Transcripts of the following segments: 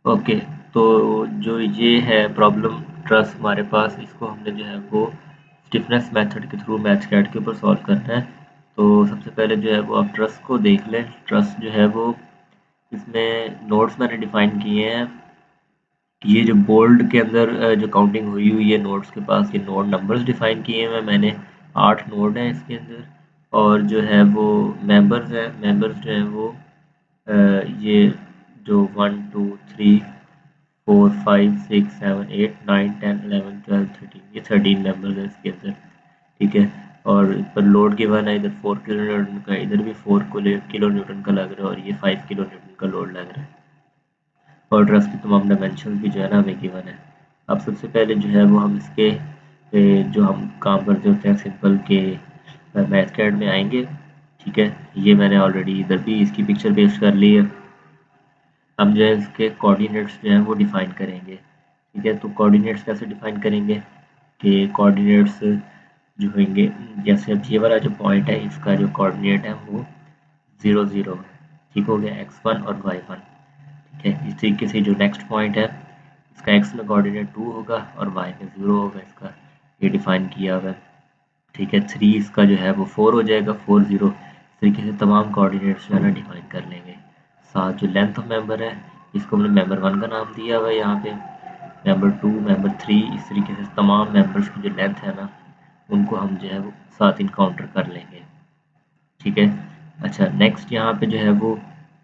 Okay, तो जो ये है प्रॉब्लम ट्रस हमारे पास, इसको हमने जो है वो स्टिफनेस मेथड के थ्रू मैच कैट के ऊपर सॉल्व करना है। तो सबसे पहले जो है वो आप ट्रस को देख लें। ट्रस जो है वो इसमें नोड्स मैंने डिफाइन किए हैं। ये जो बोल्ड के अंदर जो काउंटिंग हुई है नोड्स के पास, ये नोड नंबर्स डिफाइन किए हैं मैंने। 8 नोड हैं इसके अंदर। और जो है वो मेंबर्स हैं, मेंबर्स जो हैं वो ये जो 1 2 3 4 5 6 7 8 9 10 11 12 13, ये 13 मेंबर्स हैं इसके अंदर। ठीक है। और पर लोड गिवन है, इधर 4 किलो न्यूटन का, इधर भी 4 किलो न्यूटन का लग रहा है, और ये 5 किलो न्यूटन का लोड लग रहा है। और ट्रस की तमाम डायमेंशन भी जो है ना हमें गिवन है। अब सबसे पहले जो है वो हम इसके जो हम काम करते होते हैं सिंपल के मैथ कैड में आएंगे। ठीक है। ये मैंने ऑलरेडी इधर भी इसकी पिक्चर पेस्ट कर ली है। हम जो है इसके कोऑर्डिनेट्स जो हैं वो डिफाइन करेंगे। ठीक है। तो कोऑर्डिनेट्स कैसे डिफाइन करेंगे कि कोऑर्डिनेट्स जो होंगे, जैसे अब ये वाला जो पॉइंट है इसका जो कोऑर्डिनेट है वो 0 0 है। ठीक हो गया, x1 और y1। ठीक है। इस तरीके से जो नेक्स्ट पॉइंट है इसका x में कोऑर्डिनेट 2 होगा और y में 0 होगा, इसका ये डिफाइन किया हुआ है। ठीक है। 3 इसका जो है वो 4 हो जाएगा, 4 0। इस तरीके से तमाम कोऑर्डिनेट्स जो है ना डिफाइन कर लेंगे। साथ जो लेंथ ऑफ मेंबर है इसको हमने मेंबर 1 का नाम दिया हुआ है यहाँ पे, मेंबर 2, मेंबर 3। इस तरीके से तमाम मेंबर्स की जो लेंथ है ना उनको हम जो है वो साथ इनकाउंटर कर लेंगे। ठीक है। अच्छा, नेक्स्ट यहाँ पे जो है वो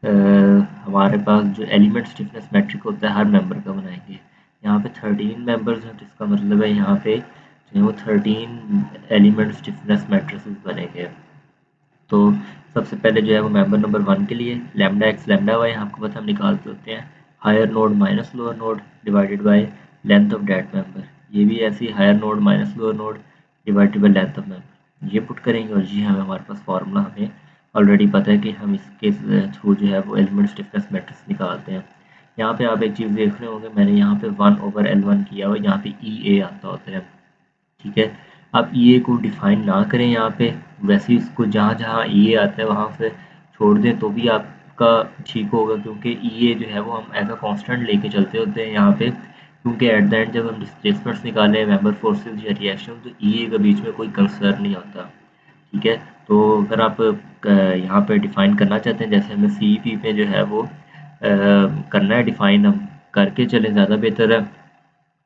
हमारे पास जो एलिमेंट स्टिफनेस मैट्रिक होता है हर मेंबर का बनाएंगे। यहाँ पे 13 मेंबर्स हैं, तो इसका मतलब है यहाँ पे जो है वो 13 एलिमेंट स्टिफनेस मैट्रिसेस बनेंगे। तो सबसे पहले जो है वो मेंबर नंबर 1 के लिए लैम्डा एक्स लैम्डा वाई आपको पता हम निकालते होते हैं, higher node minus lower node divided by length of that member. ये भी ऐसे ही higher node minus lower node divided by length of member, ये पुट करेंगे। और ये हमें हमारे पास फार्मूला हमें ऑलरेडी पता है कि हम इसके थ्रू जो है वो एलिमेंट स्टिफनेस मैट्रिक्स निकालते हैं। यहाँ पे आप एक चीज़ देख रहे होंगे, मैंने यहाँ पे 1/L1 किया हुआ, यहाँ पे ई ए आता होता है। ठीक है। आप ई ए को डिफाइन ना करें यहाँ पे, वैसे ही उसको जहाँ जहाँ ई ए आता है वहाँ पे छोड़ दें तो भी आपका ठीक होगा, क्योंकि ई ए जो है वो हम एज अ कांस्टेंट लेके चलते होते हैं यहाँ पे। क्योंकि एट द एंड जब हम डिस्प्लेसमेंट्स निकालें मेंबर फोर्सेस या रिएक्शन, तो ई ए के बीच में कोई कंसर्न नहीं होता। ठीक है। तो अगर आप यहाँ पे डिफाइन करना चाहते हैं, जैसे हमें सी पी पे जो है वो करना है डिफाइन, हम करके चलें ज़्यादा बेहतर है।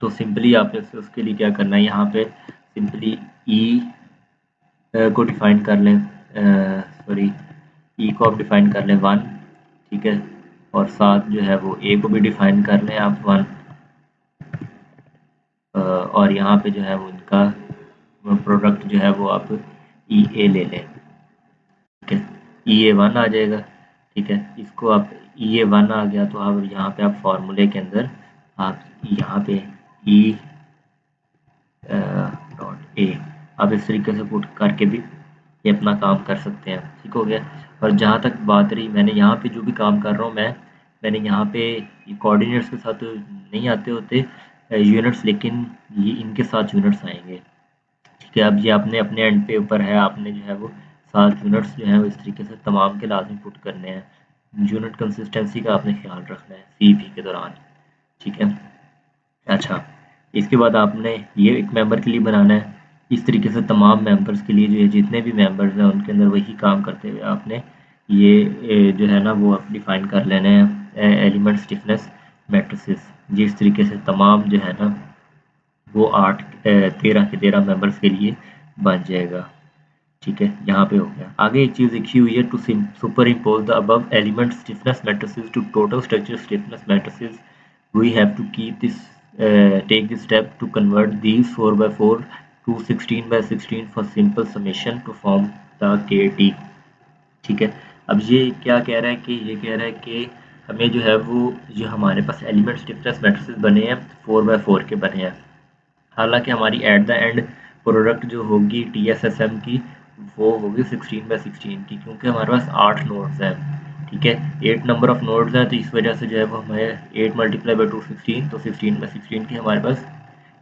तो सिंपली आपने उसके लिए क्या करना है, यहाँ पे सिंपली ई को डिफाइन कर लें, सॉरी, ई को आप डिफाइन कर लें 1। ठीक है। और साथ जो है वो ए को भी डिफाइन कर लें आप 1। और यहाँ पे जो है वो इनका प्रोडक्ट जो है वो आप ई ए ले लें। ठीक है। ई ए 1 आ जाएगा। ठीक है। इसको आप ई ए 1 आ गया तो आप यहाँ पे आप फार्मूले के अंदर आप यहाँ पे ई डॉट ए आप इस तरीके से पुट करके भी ये अपना काम कर सकते हैं। ठीक हो गया। और जहाँ तक बात रही, मैंने यहाँ पे जो भी काम कर रहा हूँ मैंने यहाँ पे कोऑर्डिनेट्स के साथ तो नहीं आते होते यूनिट्स, लेकिन ये इनके साथ यूनिट्स आएंगे। ठीक है। अब ये अपने अपने एंड पे ऊपर है, आपने जो है वो सात यूनिट्स जो है वो इस तरीके से तमाम के लाजमी पुट करने हैं। यूनिट कंसिस्टेंसी का आपने ख्याल रखना है सी पी के दौरान। ठीक है। अच्छा, इसके बाद आपने ये एक मेंबर के लिए बनाना है। इस तरीके से तमाम मेंबर्स के लिए जो है जितने भी मेंबर्स हैं उनके अंदर वही काम करते हुए आपने ये जो है ना वो आप डिफाइन कर लेने हैं एलिमेंट स्टिफनेस मैट्रिसेस। जिस तरीके से तमाम जो है ना वो 13 के 13 मेंबर्स के लिए बन जाएगा। ठीक है। यहाँ पे हो गया। आगे एक चीज़ लिखी हुई है, to superimpose the above element stiffness matrices to total structure stiffness matrices we have to keep this take this step to convert these 4/4 to 16/16 for simple summation to form the KT। ठीक है। अब ये क्या कह रहा है कि ये कह रहा है कि हमें जो है वो जो हमारे पास एलिमेंट स्टिफनेस मैट्रिसेस बने हैं 4/4 के बने हैं। हालांकि हमारी एट द एंड प्रोडक्ट जो होगी TSSM की वो होगी 16/16 की, क्योंकि हमारे पास 8 नोड्स हैं। ठीक है। 8 नंबर ऑफ नोड्स हैं, तो इस वजह से जो है वो हमें 8 मल्टीप्लाई बाई 2 16, तो 16/16 की हमारे पास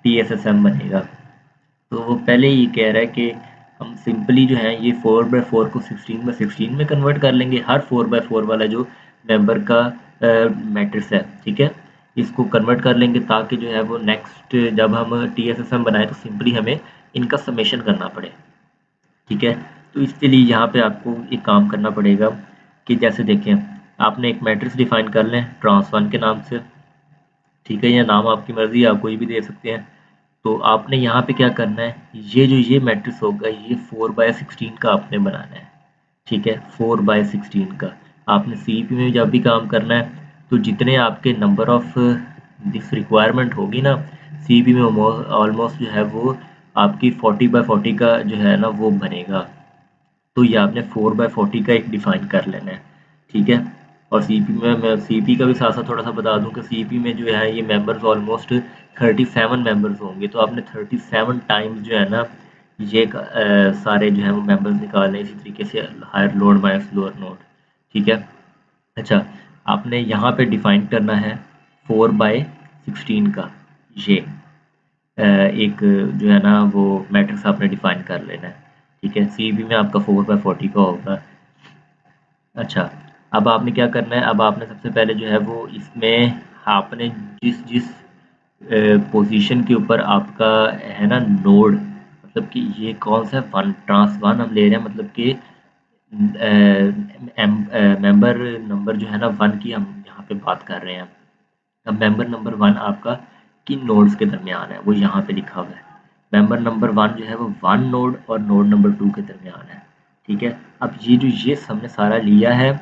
TSSM बनेगा। तो वो पहले ही कह रहा है कि हम सिंपली जो है ये 4/4 को 16/16 में कन्वर्ट कर लेंगे, हर 4/4 वाला जो मेंबर का मैट्रिक्स है। ठीक है। इसको कन्वर्ट कर लेंगे ताकि जो है वो नेक्स्ट जब हम TSSM बनाए तो सिंपली हमें इनका समेशन करना पड़े। ठीक है, तो इसके लिए यहाँ पे आपको एक काम करना पड़ेगा कि जैसे देखें, आपने एक मैट्रिक्स डिफाइन कर लें ट्रांस1 के नाम से। ठीक है, या नाम आपकी मर्जी, आप कोई भी दे सकते हैं। तो आपने यहाँ पे क्या करना है, ये मैट्रिक्स होगा ये 4/16 का आपने बनाना है। ठीक है, 4/16 का आपने CEP में जब भी काम करना है तो जितने आपके नंबर ऑफ दिस रिक्वायरमेंट होगी ना CEP में ऑलमोस्ट जो है वो आपकी 40/40 का जो है ना वो बनेगा। तो ये आपने 4/40 का एक डिफाइन कर लेना है। ठीक है, और CEP में मैं CEP का भी साथ साथ थोड़ा सा बता दूं कि CEP में जो है ये मेंबर्स ऑलमोस्ट 37 मेंबर्स होंगे। तो आपने 37 टाइम्स जो है ना ये सारे जो है वो मेंबर्स निकालने, इसी तरीके से higher load minus lower node. ठीक है, अच्छा, आपने यहाँ पे डिफाइन करना है 4/16 का ये एक जो है ना वो मैट्रिक्स आपने डिफाइन कर लेना है। ठीक है, CEP में आपका 4/40 का होगा। अच्छा, अब आपने क्या करना है, अब आपने सबसे पहले जो है वो इसमें आपने जिस जिस पोजीशन के ऊपर आपका है ना नोड, मतलब कि ये कौन सा वन ट्रांस1 हम ले रहे हैं, मतलब कि मेंबर नंबर जो है ना 1 की हम यहाँ पे बात कर रहे हैं। अब मेंबर नंबर 1 आपका किन नोड्स के दरमियान है वो यहाँ पे लिखा हुआ है। मेंबर नंबर 1 जो है वो 1 नोड और नोड नंबर 2 के दरमियान है। ठीक है, अब ये जो ये हमने सारा लिया है,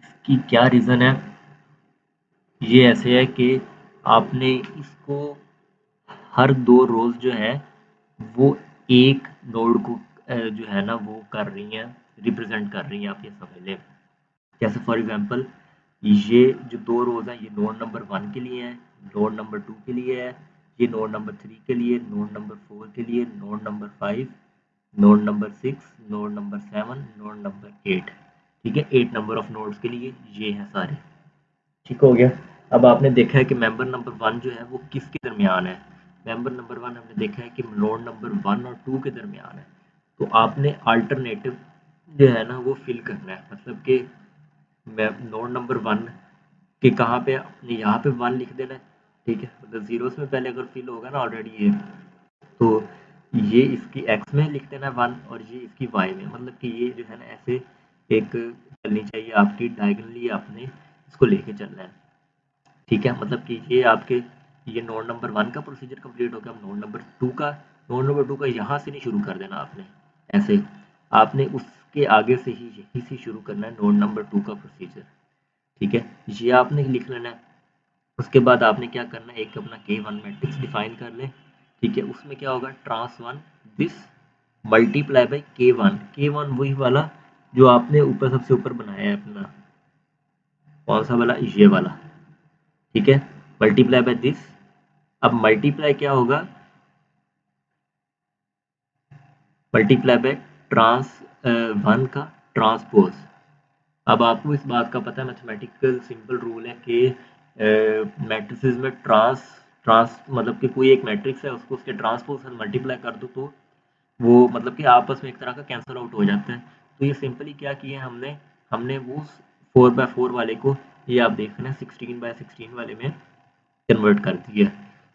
इसकी क्या रीज़न है, ये ऐसे है कि आपने इसको हर 2 रोज जो है वो एक नोड को जो है ना वो कर रही हैं, रिप्रेजेंट कर रही हैं, आप ये समझ लें। जैसे फॉर एग्जांपल ये जो 2 रोज हैं ये नोड नंबर 1 के लिए है, नोड नंबर 2 के लिए है, ये नोड नंबर 3 के लिए, नोड नंबर 4 के लिए, node number 5, node number 6, node number 7, node number 8। ठीक है, 8 नंबर ऑफ नोड्स के लिए ये हैं सारे। ठीक हो गया। अब आपने देखा है कि मेंबर नंबर 1 जो है वो किसके दरमियान है। मेंबर नंबर 1 हमने देखा है कि नोड नंबर 1 और 2 के दरमियान है। तो आपने अल्टरनेटिव जो है ना वो फिल करना है, मतलब कि नोड नंबर 1 के कहाँ पे आपने यहाँ पे 1 लिख देना है। ठीक है, मतलब जीरोस में पहले अगर फिल होगा ना ऑलरेडी ये, तो ये इसकी एक्स में लिख देना 1 और ये इसकी वाई में, मतलब कि ये जो है ना ऐसे एक चलनी चाहिए आपकी डायगनली, आपने इसको लेके चलना है। ठीक है, मतलब कि ये आपके ये नोड नंबर 1 का प्रोसीजर कंप्लीट हो गया। अब नोड नंबर 2 का यहाँ से नहीं शुरू कर देना आपने, ऐसे आपने उसके आगे से ही यहीं से शुरू करना है नोड नंबर 2 का प्रोसीजर। ठीक है, ये आपने लिख लेना है। उसके बाद आपने क्या करना है, एक अपना K1 मैट्रिक्स डिफाइन कर लें। ठीक है, उसमें क्या होगा ट्रांस1 दिस मल्टीप्लाई बाई K1 वही वाला जो आपने ऊपर सबसे ऊपर बनाया है अपना, कौन सा वाला, ये वाला। ठीक है, मल्टीप्लाई बाय दिस। अब मल्टीप्लाई क्या होगा, मल्टीप्लाई बाय ट्रांस 1 का ट्रांसपोज। अब आपको इस बात का पता है, मैथमेटिकल सिंपल रूल है कि मैट्रिसेस में ट्रांस ट्रांस मतलब कि कोई एक मैट्रिक्स है उसको उसके ट्रांसपोज से मल्टीप्लाई कर दो तो वो मतलब कि आपस में एक तरह का कैंसल आउट हो जाता है। तो ये सिंपली क्या किया हमने, हमने वो 4/4 वाले को, ये आप देख रहे हैं 16/16 वाले में कन्वर्ट कर दिया।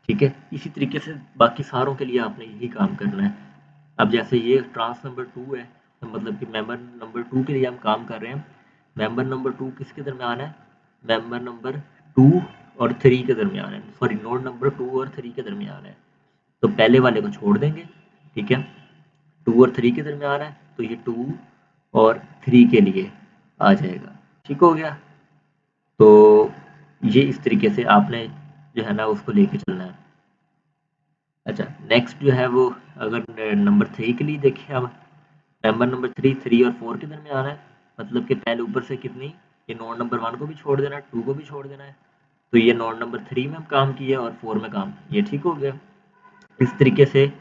ठीक है, इसी तरीके से बाकी सारों के लिए आपने यही काम करना है। अब जैसे ये ट्रांस नंबर 2 है, तो मतलब कि मेंबर नंबर 2 के लिए हम काम कर रहे हैं। मेंबर नंबर 2 किसके दरमियान है, मेंबर नंबर 2 और 3 के दरमियान है, सॉरी नोड नंबर 2 और 3 के दरमियान है। तो पहले वाले को छोड़ देंगे। ठीक है, 2 और 3 के दरमियान है तो ये 2 और 3 के लिए आ जाएगा। ठीक हो गया, तो ये इस तरीके से आपने जो है ना उसको लेके चलना है। अच्छा, नेक्स्ट जो है वो अगर नंबर 3 के लिए देखें, हम मेंबर नंबर 3 और 4 के दरमियान है, मतलब कि पहले ऊपर से कितनी, ये नोड नंबर 1 को भी छोड़ देना है, 2 को भी छोड़ देना है। तो ये नोड नंबर 3 में हम काम किया और 4 में काम, ये ठीक हो गया। इस तरीके से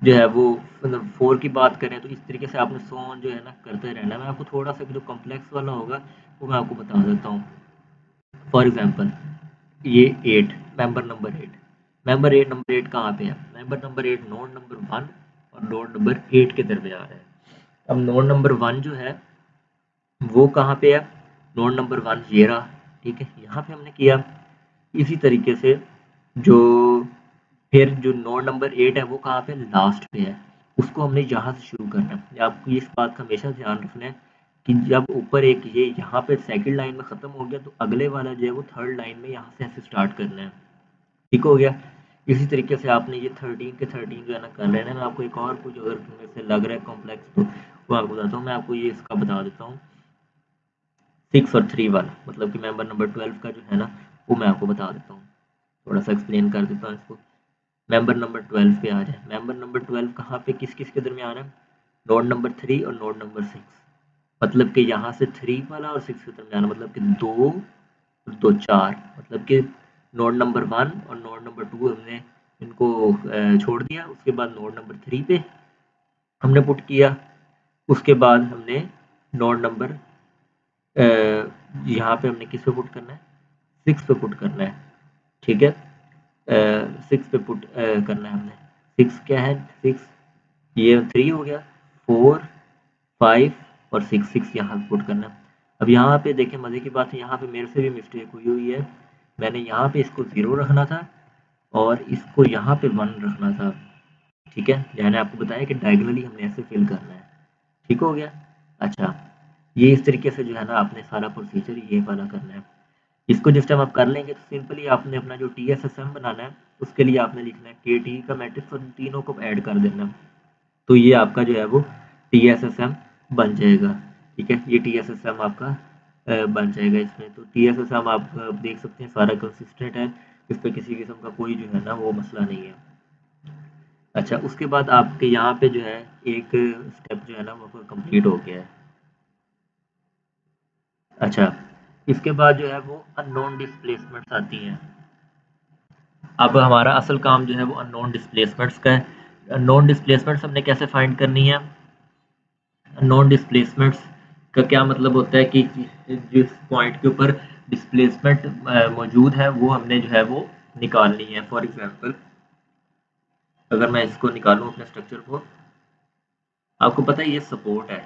जो है वो मतलब 4 की बात करें तो इस तरीके से आपने सो ऑन जो है ना करते रहना है। मैं आपको थोड़ा सा जो कॉम्प्लेक्स वाला होगा वो मैं आपको बता देता हूँ। फॉर एग्जांपल ये 8, मेंबर 8 कहाँ पे है, मेंबर नंबर 8 नोड नंबर 1 और नोड नंबर 8 के दरमियान है। अब नोड नंबर 1 जो है वो कहाँ पे है, नोड नंबर 1 ये रहा। ठीक है, यहाँ पे हमने किया इसी तरीके से जो फिर जो नोड नंबर 8 है वो कहाँ पे लास्ट पे है, उसको हमने यहाँ से शुरू करना है। आपको इस बात का हमेशा ध्यान रखना है कि जब ऊपर एक ये यहाँ पे सेकंड लाइन में ख़त्म हो गया तो अगले वाला जो है वो थर्ड लाइन में यहाँ से ऐसे स्टार्ट करना है। ठीक हो गया। इसी तरीके से आपने ये 13 के 13 जो है ना कर लेना है। मैं आपको एक और कुछ अगर मेरे से लग रहा है कॉम्प्लेक्स तो वो आपको बताता हूँ। मैं आपको ये इसका बता देता हूँ 6 और 3 वाला, मतलब कि मेंबर नंबर 12 का जो है ना वो मैं आपको बता देता हूँ, थोड़ा सा एक्सप्लेन कर देता हूँ इसको। मेंबर नंबर 12 पे आ जाए। मेंबर नंबर 12 कहाँ पे किस किस के दरमियान है, नोड नंबर 3 और नोड नंबर 6, मतलब कि यहाँ से 3 वाला और 6 के दरमियान, मतलब कि 2 दो 4, मतलब कि नोड नंबर 1 और नोड नंबर 2 हमने इनको छोड़ दिया। उसके बाद नोड नंबर 3 पे हमने पुट किया। उसके बाद हमने नोड नंबर यहाँ पे हमने किस पे पुट करना है, 6 पे पुट करना है। ठीक है, 6 पे पुट करना है हमने। 6 क्या है, 6 ये 3 हो गया, 4 5 और 6 यहाँ पे पुट करना है। अब यहाँ पे देखें मज़े की बात है, यहाँ पे मेरे से भी मिस्टेक हुई हुई है। मैंने यहाँ पे इसको 0 रखना था और इसको यहाँ पे 1 रखना था। ठीक है, मैंने आपको बताया कि डायगोनली हमने ऐसे फिल करना है। ठीक हो गया। अच्छा, ये इस तरीके से जो है ना आपने सारा प्रोसीजर ये वाला करना है। इसको जिस टाइम आप कर लेंगे तो सिंपली आपने अपना जो TSSM बनाना है उसके लिए आपने लिखना है KT का मैट्रिक्स और इन तीनों को ऐड कर देना। तो ये आपका जो है वो TSSM बन जाएगा। ठीक है, ये TSSM आपका बन जाएगा इसमें। तो TSSM आप देख सकते हैं सारा कंसिस्टेंट है, इस पर किसी किस्म का कोई जो है ना वो मसला नहीं है। अच्छा, उसके बाद आपके यहाँ पे जो है एक स्टेप जो है ना वो कंप्लीट हो गया है। अच्छा, इसके बाद जो है वो अननोन डिस्प्लेसमेंट्स आती हैं। अब हमारा असल काम जो है वो अननोन डिस्प्लेसमेंट्स का है। अननोन डिस्प्लेसमेंट्स हमने कैसे फाइंड करनी है। नॉन डिस्प्लेसमेंट्स का क्या मतलब होता है कि जिस पॉइंट के ऊपर डिस्प्लेसमेंट मौजूद है वो हमने जो है वो निकालनी है। फॉर एग्जांपल अगर मैं इसको निकालूं अपने स्ट्रक्चर को, आपको पता है ये सपोर्ट है।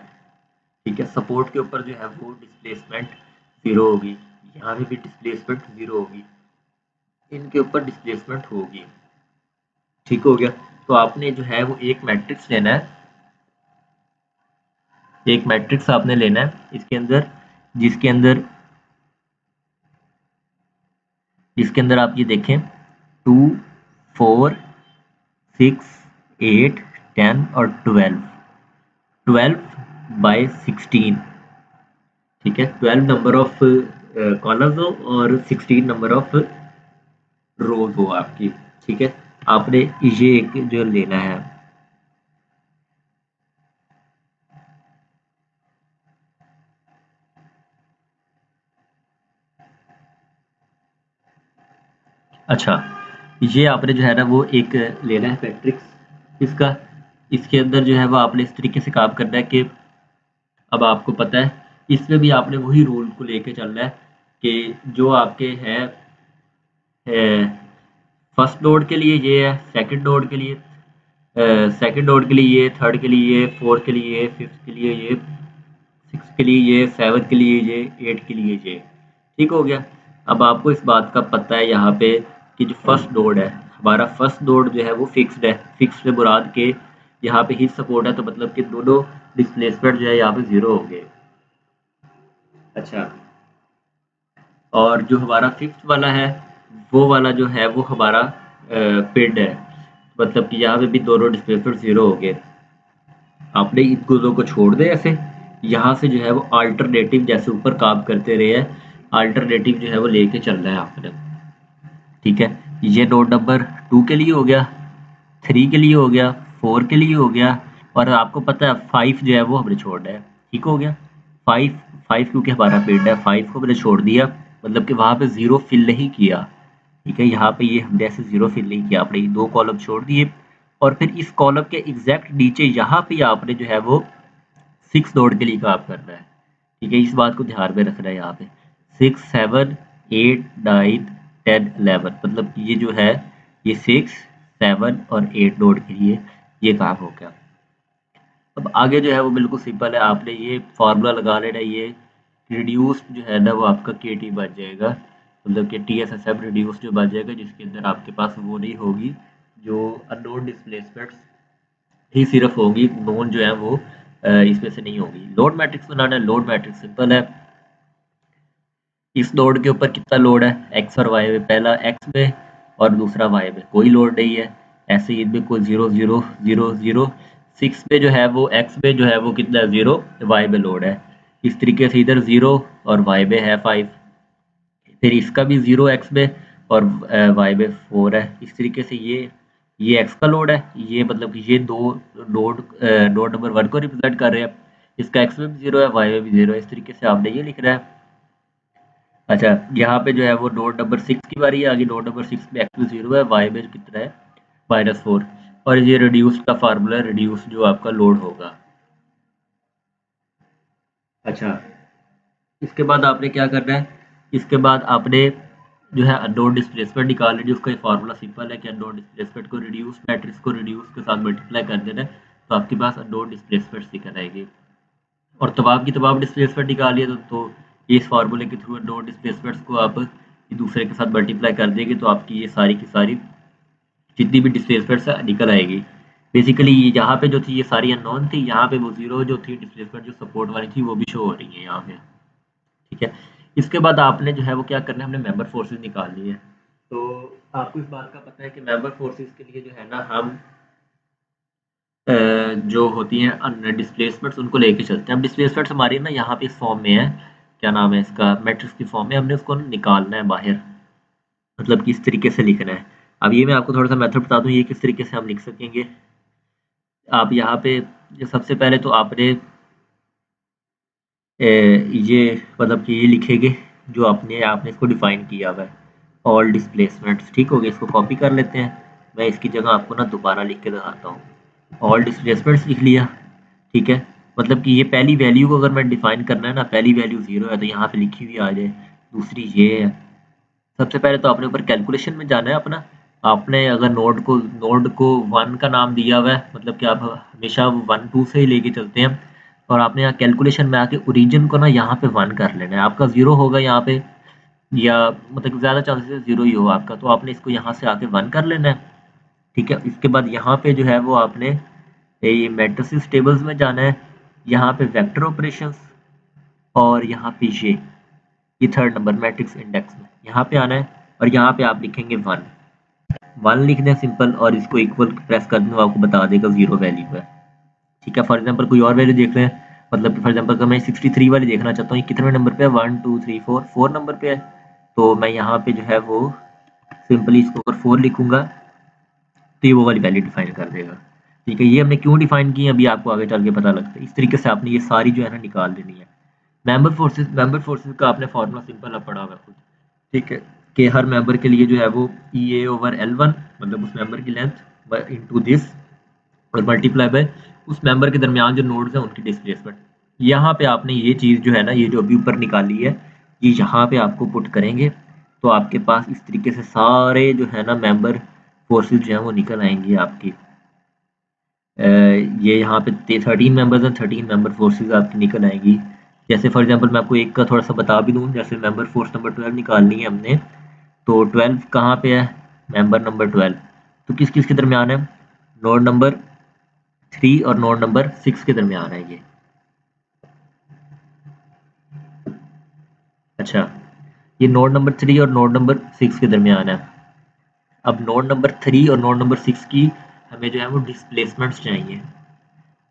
ठीक है, सपोर्ट के ऊपर जो है वो डिस्प्लेसमेंट 0 होगी, यहाँ पे भी डिस्प्लेसमेंट 0 होगी, इनके ऊपर डिस्प्लेसमेंट होगी। ठीक हो गया। तो आपने जो है वो एक मैट्रिक्स लेना है, एक मैट्रिक्स आपने लेना है इसके अंदर, जिसके अंदर जिसके अंदर आप ये देखें 2 4 6 8 10 और 12 ठीक है, 12 नंबर ऑफ कॉलम्स हो और 16 नंबर ऑफ रोज हो आपकी। ठीक है, आपने ये एक जो लेना है। अच्छा, ये आपने जो है ना वो एक लेना है मैट्रिक्स इसका। इसके अंदर जो है वो आपने इस तरीके से काम करना है कि अब आपको पता है इसमें भी आपने वही रूल को लेके चलना है कि जो आपके हैं फर्स्ट नोड के लिए ये है, सेकंड नोड के लिए सेकंड नोड के लिए ये, थर्ड के लिए ये, फोर्थ के लिए ये, फिफ्थ के लिए ये, सिक्स के लिए ये, सेवन के लिए ये, एट के लिए ये। ठीक हो गया। अब आपको इस बात का पता है यहाँ पे कि जो फर्स्ट नोड है, हमारा फर्स्ट नोड जो है वो फिक्स्ड है। फिक्स से मुराद के यहाँ पे हिट सपोर्ट है, तो मतलब कि दोनों डिस्प्लेसमेंट जो है यहाँ पे 0 हो गए। अच्छा, और जो हमारा फिफ्थ वाला है वो वाला जो है वो हमारा पिड है, मतलब कि यहाँ पे भी दोनों डिस्प्लेसमेंट 0 हो गए। आपने इन दोनों को छोड़ दे ऐसे, यहाँ से जो है वो अल्टरनेटिव जैसे ऊपर काम करते रहे हैं, अल्टरनेटिव जो है वो लेके चल रहा है आपने। ठीक है, ये नोड नंबर 2 के लिए हो गया, 3 के लिए हो गया, 4 के लिए हो गया, और आपको पता है 5 जो है वो हमने छोड़ना है। ठीक हो गया। 5 5 क्योंकि हमारा पेड है, 5 को हमने छोड़ दिया, मतलब कि वहाँ पे 0 फिल नहीं किया। ठीक है, यहाँ पे ये हमने ऐसे 0 फिल नहीं किया, आपने ये 2 कॉलम छोड़ दिए। और फिर इस कॉलम के एग्जैक्ट नीचे यहाँ पे आपने जो है वो 6 नोड के लिए काम करना है। ठीक है, इस बात को ध्यान में रखना है यहाँ पे। 6 7 8 9 10 11, मतलब ये जो है ये 6 7 और 8 नोड के लिए ये काम हो गया। अब आगे जो है वो बिल्कुल सिंपल है, आपने ये फार्मूला लगा लेना, ये रिड्यूस जो है ना वो आपका KT बन जाएगा। मतलब कि TSSF रिड्यूस जो बच जाएगा, जिसके अंदर आपके पास वो नहीं होगी, जो अननोन डिस्प्लेसमेंट्स ही सिर्फ होगी, नोन जो है वो इसमें से नहीं होगी। लोड मैट्रिक्स बनाना है। लोड मैट्रिक्स सिंपल है। इस नोड के ऊपर कितना लोड है, एक्स और वाई में, पहला एक्स में और दूसरा वाई में, कोई लोड नहीं है। ऐसे ही इनमें कोई 0 0 0 0 6 पे जो है वो एक्स में जो है वो कितना 0, वाई में लोड है। इस तरीके से इधर 0 और वाई में है 5, फिर इसका भी 0 एक्स में और वाई में 4 है। इस तरीके से ये एक्स का लोड है, ये मतलब कि ये दो लोड नोड नंबर 1 को रिप्रेजेंट कर रहे हैं। इसका एक्स में भी 0 है, वाई में भी 0 है। इस तरीके से आपने ये लिखना है। अच्छा, यहाँ पे जो है वो नोड नंबर 6 की बारी आ गई। नोड नंबर 6 में एक्स में 0 है, वाई में कितना है -4, और ये रिड्यूस का फार्मूला है, रिड्यूस जो आपका लोड होगा। अच्छा, इसके बाद आपने क्या करना है, इसके बाद आपने जो है अननोन डिस्प्लेसमेंट निकाल लेनी है। उसका फार्मूला सिंपल है कि अननोन डिस्प्लेसमेंट को रिड्यूस मैट्रिक्स को रिड्यूस के साथ मल्टीप्लाई कर देना है, तो आपके पास अननोन डिस्प्लेसमेंट निकल आएगी। और तमाम की तमाम डिस्प्लेसमेंट निकालिए तो इस फार्मूले के थ्रू अननोन डिस्प्लेसमेंट्स को आप एक दूसरे के साथ मल्टीप्लाई कर देंगे, तो आपकी ये सारी की सारी जितनी भी डिस्प्लेसमेंट्स निकल आएगी। बेसिकली यहाँ पे जो थी ये सारी अननोन थी, यहाँ पे वो जीरो जो थी डिस्प्लेसमेंट जो सपोर्ट वाली थी वो भी शो हो रही है यहाँ पे। ठीक है, इसके बाद आपने जो है वो क्या करना है, हमने मेंबर फोर्सेस निकालनी है। तो आपको इस बात का पता है कि मेंबर फोर्सेस के लिए जो है ना, हम जो होती हैं डिस्प्लेसमेंट्स उनको लेके चलते हैं। अब डिस्प्लेसमेंट्स हमारी ना यहाँ पे इस फॉर्म में है, क्या नाम है इसका, मैट्रिक्स की फॉर्म में, हमने उसको निकालना है बाहर, मतलब कि इस तरीके से लिखना है। अब ये मैं आपको थोड़ा सा मेथड बता दूं, ये किस तरीके से हम लिख सकेंगे। आप यहाँ पे सबसे पहले तो आपने ये मतलब कि ये लिखेंगे जो आपने आपने इसको डिफाइन किया हुआ है, ऑल डिस्प्लेसमेंट्स। ठीक हो गया, इसको कॉपी कर लेते हैं। मैं इसकी जगह आपको ना दोबारा लिख के दिखाता हूँ। ऑल डिस्प्लेसमेंट्स लिख लिया। ठीक है, मतलब कि ये पहली वैल्यू को अगर मैं डिफाइन करना है ना, पहली वैल्यू 0 है तो यहाँ पे लिखी हुई आ जाए, दूसरी ये है। सबसे पहले तो आपने ऊपर कैलकुलेशन में जाना है अपना। आपने अगर नोड को 1 का नाम दिया हुआ है, मतलब कि आप हमेशा 1 2 से ही लेके चलते हैं, और आपने यहाँ कैलकुलेशन में आके ओरिजिन को ना यहाँ पे 1 कर लेना है। आपका 0 होगा यहाँ पे, या मतलब ज़्यादा चांसेस है 0 ही हो आपका, तो आपने इसको यहाँ से आके 1 कर लेना है। ठीक है, इसके बाद यहाँ पे जो है वो आपने ये मैट्रिसेस टेबल्स में जाना है, यहाँ पे वेक्टर ऑपरेशंस, और यहाँ पे ये थर्ड नंबर मैट्रिक्स इंडेक्स में यहाँ पे आना है, और यहाँ पे आप लिखेंगे 1 1 लिख दें सिंपल, और इसको इक्वल प्रेस कर दें, आपको बता देगा 0 वैल्यू है। ठीक है, फॉर एग्जांपल कोई और वैल्यू देख रहे हैं, मतलब कि फॉर एग्जांपल अगर मैं 63 वाली देखना चाहता हूँ, ये कितने नंबर पे है, 1 2 3 4 4 नंबर पे है, तो मैं यहाँ पे जो है वो सिंपली इसको अगर 4 लिखूंगा तो ये वो वाली वैल्यू डिफाइन कर देगा। ठीक है, ये हमने क्यों डिफाइन की है अभी आपको आगे चल के पता लगता है। इस तरीके से आपने ये सारी जो है ना निकाल देनी है। मेंबर फोर्सेस का आपने फॉर्मूला सिंपल अब पढ़ा हुआ है खुद। ठीक है, कि हर मेंबर के लिए जो है वो EA/L1, मतलब उस मेंबर की लेंथ इनटू दिस, और मल्टीप्लाई बाय उस मेंबर के दरमियान जो नोड्स हैं उनकी डिस्प्लेसमेंट। यहाँ पे आपने ये चीज़ जो है ना, ये जो अभी ऊपर निकाली है, ये यहाँ पे आपको पुट करेंगे, तो आपके पास इस तरीके से सारे जो है ना मेंबर फोर्सेस जो है वो निकल आएंगी आपकी। ये यहाँ पे 13 मेंबर्स हैं, 13 मेंबर फोर्सेस आपकी निकल आएंगी। जैसे फॉर एग्जांपल मैं आपको एक का थोड़ा सा बता भी दूँ, जैसे मेंबर फोर्स नंबर 12 निकालनी है हमने, तो 12 कहाँ पे है, मेंबर नंबर 12, तो किस किस के दरमियान है, नोड नंबर 3 और नोड नंबर 6 के दरमियान है ये। अच्छा, ये नोड नंबर 3 और नोड नंबर 6 के दरमियान है। अब नोड नंबर 3 और नोड नंबर 6 की हमें जो है वो डिस्प्लेसमेंट्स चाहिए।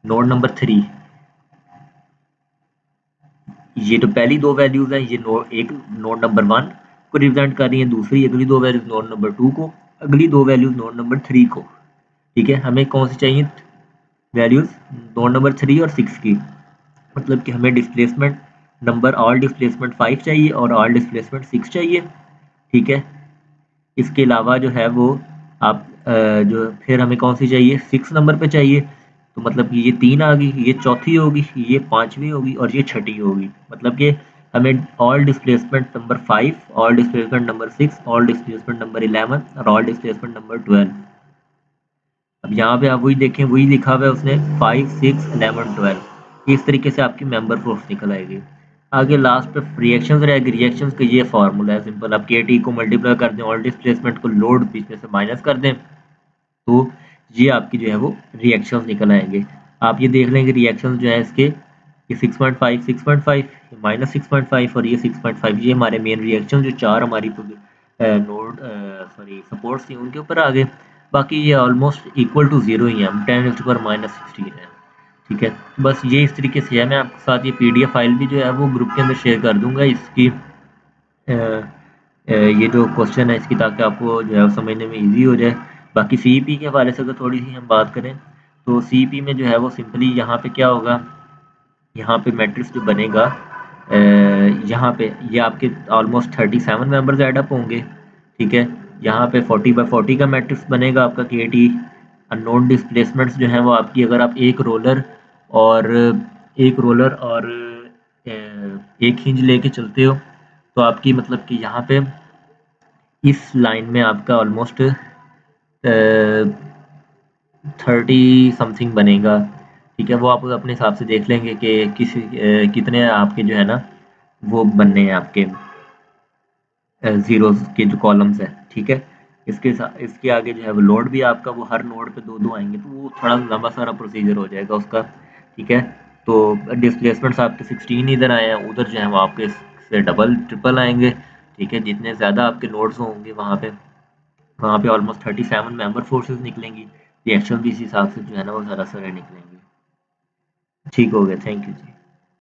नोड नंबर 3, ये तो पहली दो वैल्यूज हैं, ये एक नोड नंबर 1 को रिप्रेजेंट कर रही है, दूसरी अगली दो वैल्यूज नोड नंबर 2 को, अगली दो वैल्यूज नोड नंबर 3 को। ठीक है, हमें कौन सी चाहिए वैल्यूज, नोड नंबर 3 और 6 की, मतलब कि हमें डिस्प्लेसमेंट नंबर ऑल डिस्प्लेसमेंट 5 चाहिए और ऑल डिस्प्लेसमेंट 6 चाहिए। ठीक है, इसके अलावा जो है वो आप जो फिर हमें कौन सी चाहिए, 6 नंबर पे चाहिए, तो मतलब कि ये 3 आ गई, ये चौथी होगी, ये पांचवी होगी, और ये छठी होगी। मतलब कि हमें all displacement number 5, all displacement number 6, all displacement number 11 और ऑल डिस्प्लेसमेंट नंबर 12। अब यहाँ पे आप वही देखें, वही लिखा हुआ है उसने, 5 6 11 12। इस तरीके से आपकी मेंबर फोर्स निकल आएगी। आगे लास्ट पे रिएक्शंस रहेगी। रिएक्शंस का ये फार्मूला है सिंपल, आप के टी को मल्टीप्लाई कर दें और डिस्प्लेसमेंट को लोड बीच में से माइनस कर दें, तो ये आपकी जो है वो रिएक्शंस निकल आएंगे। आप ये देख लेंगे रिएक्शंस जो है इसके, ये 6.5 6.5 माइनस 6.5 और ये 6.5, ये हमारे मेन रिएक्शन जो चार हमारी नोड सॉरी सपोर्ट्स थी उनके ऊपर आ गए। बाकी ये ऑलमोस्ट इक्वल टू जीरो ही है, हम 10⁻⁻16 है। ठीक है, बस ये इस तरीके से है। मैं आपके साथ ये पीडीएफ फाइल भी जो है वो ग्रुप के अंदर शेयर कर दूंगा इसकी, ये जो क्वेश्चन है इसकी, ताकि आपको जो है वो समझने में इजी हो जाए। बाकी सीईपी के हवाले से अगर थोड़ी सी हम बात करें, तो सीईपी में जो है वो सिंपली यहाँ पे क्या होगा, यहाँ पे मैट्रिक्स जो बनेगा, यहाँ पे ये आपके ऑलमोस्ट 37 मेंबर्स ऐड अप होंगे। ठीक है, यहाँ पे 40/40 का मैट्रिक्स बनेगा आपका के टी। अननोन डिस्प्लेसमेंट्स जो हैं वो आपकी, अगर आप और एक हिंज लेके चलते हो, तो आपकी मतलब कि यहाँ पे इस लाइन में आपका ऑलमोस्ट 30 समथिंग बनेगा। ठीक है, वो आप अपने हिसाब से देख लेंगे कि कितने आपके जो है ना वो बनने हैं आपके जीरोस के जो कॉलम्स हैं। ठीक है, इसके आगे जो है वो लोड भी आपका, वो हर नोड पे दो दो आएंगे, तो वो थोड़ा लंबा सारा प्रोसीजर हो जाएगा उसका। ठीक है, तो डिस्प्लेसमेंट्स आपके 16 इधर आए हैं, उधर जो है वो आपके से डबल ट्रिपल आएंगे। ठीक है, जितने ज़्यादा आपके नोड्स होंगे वहाँ पे ऑलमोस्ट 37 मेंबर फोर्सेस निकलेंगी। रिएक्शन भी इसी हिसाब से जो है ना वो ज़रा सारे निकलेंगे। ठीक हो गया, थैंक यू जी।